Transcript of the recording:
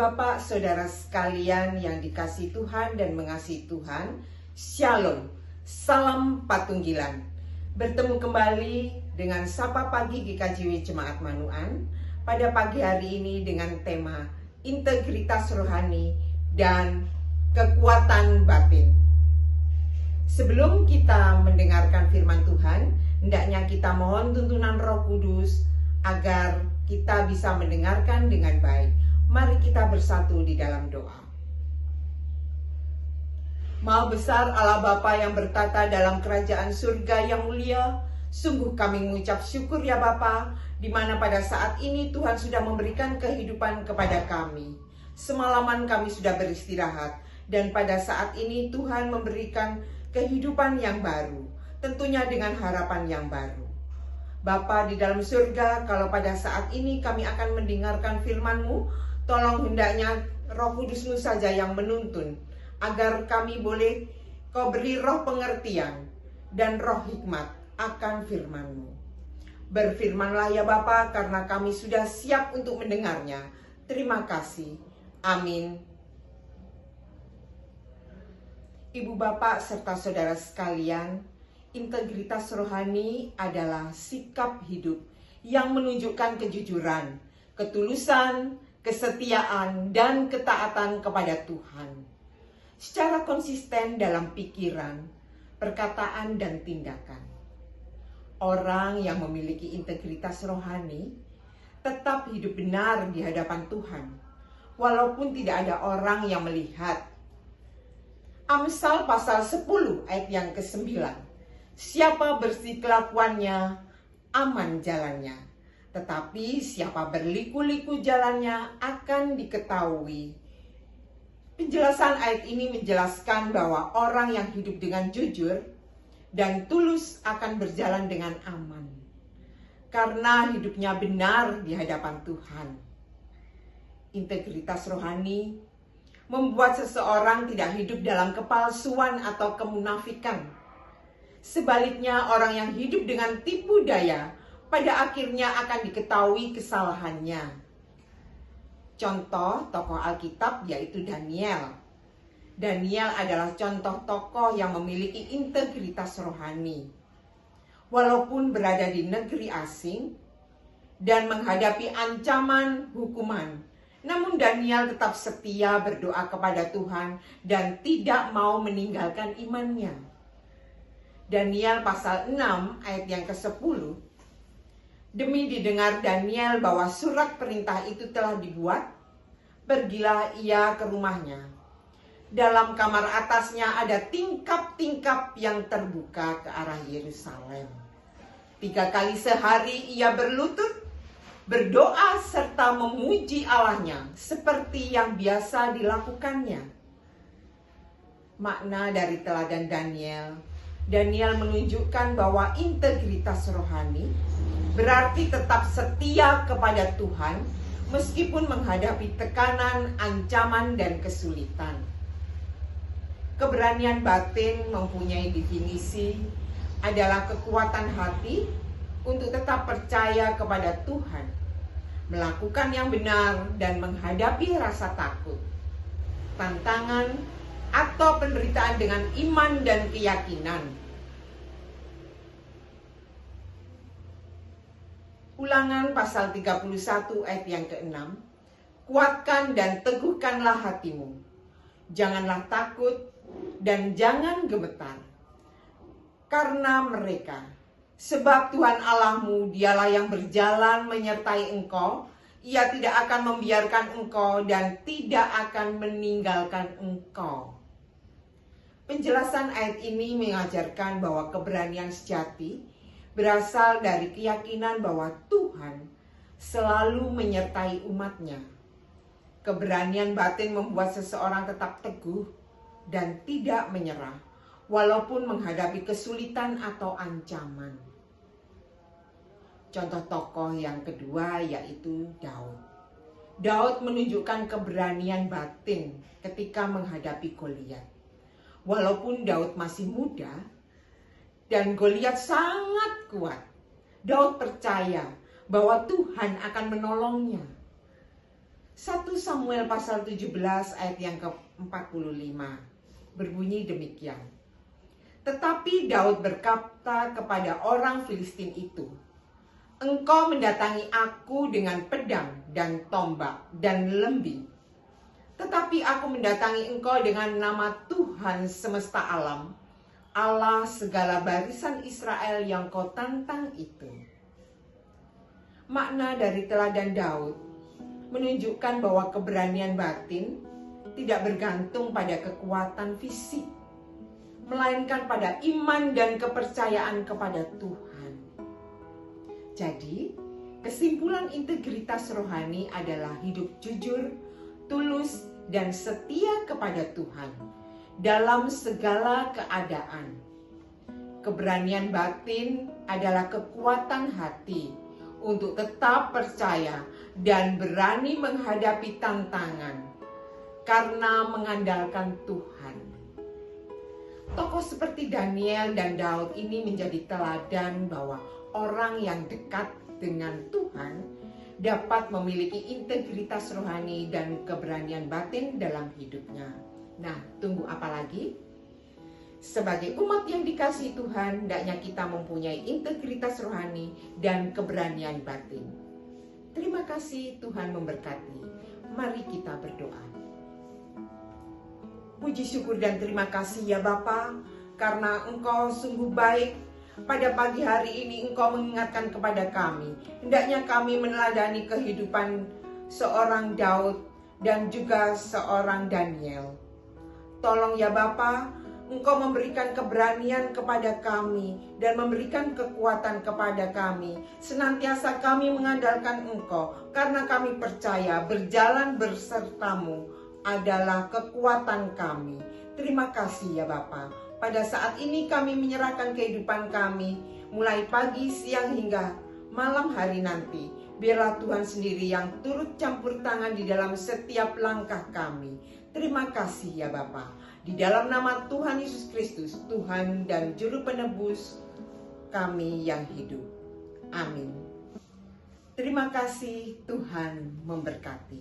Bapak, Saudara sekalian yang dikasihi Tuhan dan mengasihi Tuhan, Shalom, salam patunggilan. Bertemu kembali dengan Sapa Pagi GKJW Jemaat Manuan pada pagi hari ini dengan tema integritas rohani dan kekuatan batin. Sebelum kita mendengarkan firman Tuhan, hendaknya kita mohon tuntunan Roh Kudus agar kita bisa mendengarkan dengan baik. Mari kita bersatu di dalam doa. Maha besar Allah Bapa yang bertata dalam kerajaan surga yang mulia, sungguh kami mengucap syukur ya Bapa, di mana pada saat ini Tuhan sudah memberikan kehidupan kepada kami. Semalaman kami sudah beristirahat, dan pada saat ini Tuhan memberikan kehidupan yang baru, tentunya dengan harapan yang baru. Bapa di dalam surga, kalau pada saat ini kami akan mendengarkan firman-Mu, tolong hendaknya Roh Kudus-Mu saja yang menuntun, agar kami boleh Kau beri roh pengertian dan roh hikmat akan firman-Mu. Berfirmanlah ya Bapa, karena kami sudah siap untuk mendengarnya. Terima kasih. Amin. Ibu bapak serta saudara sekalian, integritas rohani adalah sikap hidup yang menunjukkan kejujuran, ketulusan, kesetiaan, dan ketaatan kepada Tuhan. Secara konsisten dalam pikiran, perkataan, dan tindakan. Orang yang memiliki integritas rohani tetap hidup benar di hadapan Tuhan, walaupun tidak ada orang yang melihat. Amsal pasal 10 ayat yang ke-9. Siapa bersih kelakuannya, aman jalannya. Tetapi siapa berliku-liku jalannya akan diketahui. Penjelasan ayat ini menjelaskan bahwa orang yang hidup dengan jujur dan tulus akan berjalan dengan aman. Karena hidupnya benar di hadapan Tuhan. Integritas rohani membuat seseorang tidak hidup dalam kepalsuan atau kemunafikan. Sebaliknya, orang yang hidup dengan tipu daya pada akhirnya akan diketahui kesalahannya. Contoh tokoh Alkitab yaitu Daniel. Daniel adalah contoh tokoh yang memiliki integritas rohani. Walaupun berada di negeri asing dan menghadapi ancaman hukuman, namun Daniel tetap setia berdoa kepada Tuhan dan tidak mau meninggalkan imannya. Daniel pasal 6 ayat yang ke-10. Demi didengar Daniel bahwa surat perintah itu telah dibuat, pergilah ia ke rumahnya. Dalam kamar atasnya ada tingkap-tingkap yang terbuka ke arah Yerusalem. 3 kali sehari ia berlutut, berdoa serta memuji Allahnya seperti yang biasa dilakukannya. Makna dari teladan Daniel menunjukkan bahwa integritas rohani berarti tetap setia kepada Tuhan meskipun menghadapi tekanan, ancaman, dan kesulitan. Keberanian batin mempunyai definisi adalah kekuatan hati untuk tetap percaya kepada Tuhan, melakukan yang benar, dan menghadapi rasa takut, tantangan, atau penderitaan dengan iman dan keyakinan. Ulangan pasal 31 ayat yang ke-6. Kuatkan dan teguhkanlah hatimu. Janganlah takut dan jangan gemetar karena mereka. Sebab Tuhan Allahmu dialah yang berjalan menyertai engkau. Ia tidak akan membiarkan engkau dan tidak akan meninggalkan engkau. Penjelasan ayat ini mengajarkan bahwa keberanian sejati berasal dari keyakinan bahwa Tuhan selalu menyertai umatnya. Keberanian batin membuat seseorang tetap teguh dan tidak menyerah, walaupun menghadapi kesulitan atau ancaman. Contoh tokoh yang kedua yaitu Daud. Daud menunjukkan keberanian batin ketika menghadapi Goliat. Walaupun Daud masih muda dan Goliat sangat kuat, Daud percaya bahwa Tuhan akan menolongnya. 1 Samuel pasal 17 ayat yang ke-45 berbunyi demikian. Tetapi Daud berkata kepada orang Filistin itu, "Engkau mendatangi aku dengan pedang dan tombak dan lembi. Tetapi aku mendatangi engkau dengan nama Tuhan semesta alam, Allah segala barisan Israel yang kau tantang itu." Makna dari teladan Daud menunjukkan bahwa keberanian batin tidak bergantung pada kekuatan fisik, melainkan pada iman dan kepercayaan kepada Tuhan. Jadi, kesimpulan integritas rohani adalah hidup jujur, tulus, dan setia kepada Tuhan dalam segala keadaan. Keberanian batin adalah kekuatan hati untuk tetap percaya dan berani menghadapi tantangan karena mengandalkan Tuhan. Tokoh seperti Daniel dan Daud ini menjadi teladan bahwa orang yang dekat dengan Tuhan dapat memiliki integritas rohani dan keberanian batin dalam hidupnya. Nah, tunggu apa lagi? Sebagai umat yang dikasihi Tuhan, hendaknya kita mempunyai integritas rohani dan keberanian batin. Terima kasih, Tuhan memberkati. Mari kita berdoa. Puji syukur dan terima kasih ya Bapa, karena Engkau sungguh baik. Pada pagi hari ini Engkau mengingatkan kepada kami, hendaknya kami meneladani kehidupan seorang Daud dan juga seorang Daniel. Tolong ya Bapa, Engkau memberikan keberanian kepada kami dan memberikan kekuatan kepada kami. Senantiasa kami mengandalkan Engkau, karena kami percaya berjalan bersertamu adalah kekuatan kami. Terima kasih ya Bapa. Pada saat ini kami menyerahkan kehidupan kami, mulai pagi, siang hingga malam hari nanti. Biarlah Tuhan sendiri yang turut campur tangan di dalam setiap langkah kami. Terima kasih ya Bapa. Di dalam nama Tuhan Yesus Kristus, Tuhan dan Juru Penebus kami yang hidup. Amin. Terima kasih, Tuhan memberkati.